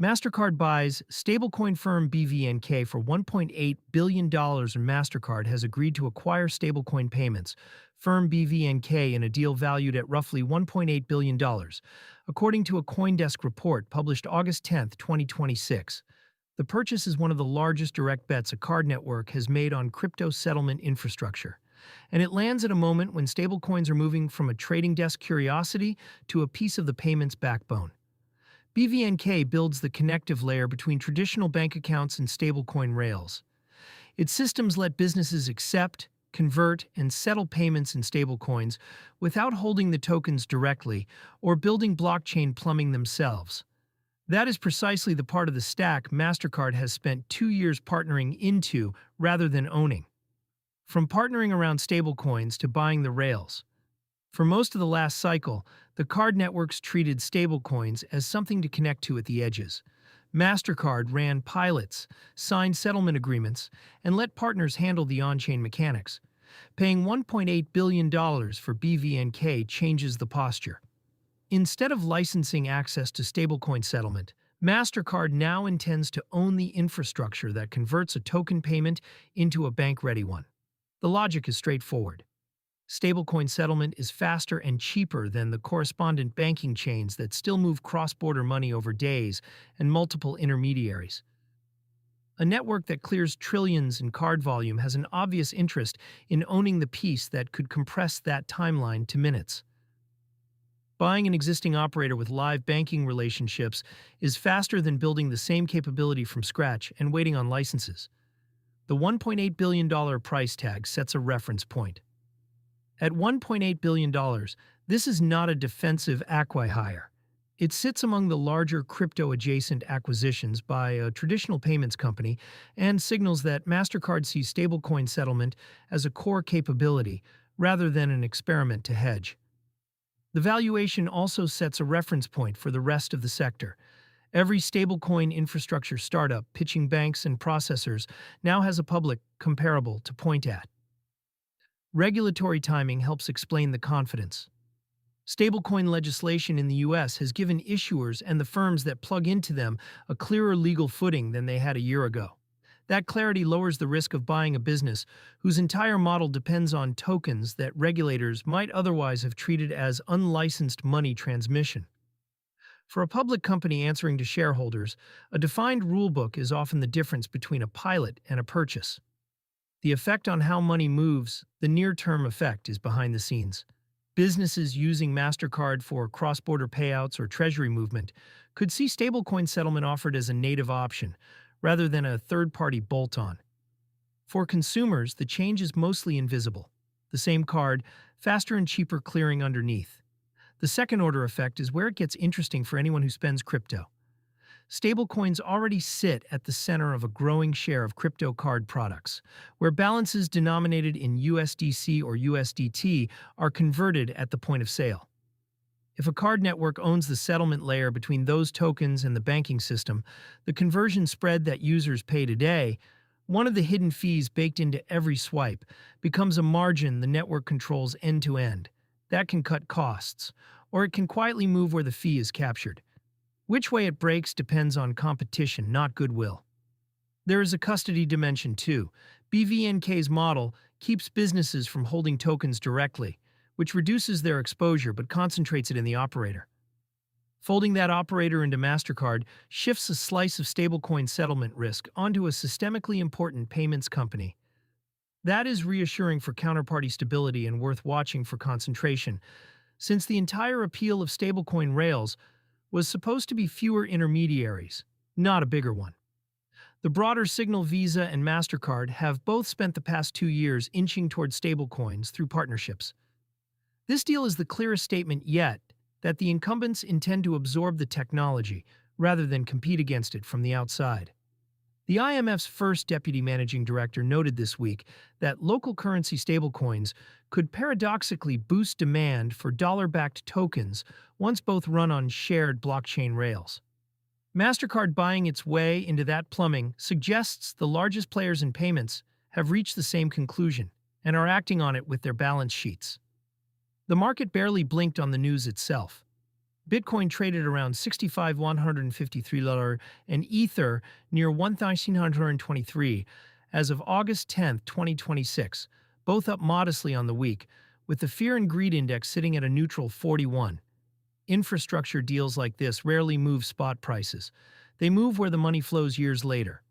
Mastercard buys stablecoin firm BVNK for $1.8 billion, dollars, and Mastercard has agreed to acquire stablecoin payments firm BVNK in a deal valued at roughly $1.8 billion, dollars, according to a CoinDesk report published August 10, 2026. The purchase is one of the largest direct bets a card network has made on crypto settlement infrastructure. And it lands at a moment when stablecoins are moving from a trading desk curiosity to a piece of the payments backbone. BVNK builds the connective layer between traditional bank accounts and stablecoin rails. Its systems let businesses accept, convert, and settle payments in stablecoins without holding the tokens directly or building blockchain plumbing themselves. That is precisely the part of the stack Mastercard has spent 2 years partnering into rather than owning. From partnering around stablecoins to buying the rails. For most of the last cycle, the card networks treated stablecoins as something to connect to at the edges. Mastercard ran pilots, signed settlement agreements, and let partners handle the on-chain mechanics. Paying $1.8 billion dollars for BVNK changes the posture. Instead of licensing access to stablecoin settlement, Mastercard now intends to own the infrastructure that converts a token payment into a bank-ready one. The logic is straightforward. Stablecoin settlement is faster and cheaper than the correspondent banking chains that still move cross-border money over days and multiple intermediaries. A network that clears trillions in card volume has an obvious interest in owning the piece that could compress that timeline to minutes. Buying an existing operator with live banking relationships is faster than building the same capability from scratch and waiting on licenses. The $1.8 billion price tag sets a reference point. At $1.8 billion, this is not a defensive acqui-hire. It sits among the larger crypto-adjacent acquisitions by a traditional payments company and signals that Mastercard sees stablecoin settlement as a core capability rather than an experiment to hedge. The valuation also sets a reference point for the rest of the sector. Every stablecoin infrastructure startup pitching banks and processors now has a public comparable to point at. Regulatory timing helps explain the confidence. Stablecoin legislation in the U.S. has given issuers and the firms that plug into them a clearer legal footing than they had a year ago. That clarity lowers the risk of buying a business whose entire model depends on tokens that regulators might otherwise have treated as unlicensed money transmission. For a public company answering to shareholders, a defined rulebook is often the difference between a pilot and a purchase. The effect on how money moves, the near-term effect, is behind the scenes. Businesses using Mastercard for cross-border payouts or treasury movement could see stablecoin settlement offered as a native option, rather than a third-party bolt-on. For consumers, the change is mostly invisible. The same card, faster and cheaper clearing underneath. The second-order effect is where it gets interesting for anyone who spends crypto. Stablecoins already sit at the center of a growing share of crypto card products, where balances denominated in USDC or USDT are converted at the point of sale. If a card network owns the settlement layer between those tokens and the banking system, the conversion spread that users pay today, one of the hidden fees baked into every swipe, becomes a margin the network controls end-to-end. That can cut costs, or it can quietly move where the fee is captured. Which way it breaks depends on competition, not goodwill. There is a custody dimension too. BVNK's model keeps businesses from holding tokens directly, which reduces their exposure but concentrates it in the operator. Folding that operator into Mastercard shifts a slice of stablecoin settlement risk onto a systemically important payments company. That is reassuring for counterparty stability and worth watching for concentration, since the entire appeal of stablecoin rails was supposed to be fewer intermediaries, not a bigger one. The broader signal Visa and Mastercard have both spent the past 2 years inching toward stablecoins through partnerships. This deal is the clearest statement yet that the incumbents intend to absorb the technology rather than compete against it from the outside. The IMF's first deputy managing director noted this week that local currency stablecoins could paradoxically boost demand for dollar-backed tokens once both run on shared blockchain rails. Mastercard buying its way into that plumbing suggests the largest players in payments have reached the same conclusion and are acting on it with their balance sheets. The market barely blinked on the news itself. Bitcoin traded around 65,153 and Ether near 1,923 as of August 10, 2026, both up modestly on the week, with the Fear and Greed Index sitting at a neutral 41. Infrastructure deals like this rarely move spot prices. They move where the money flows years later.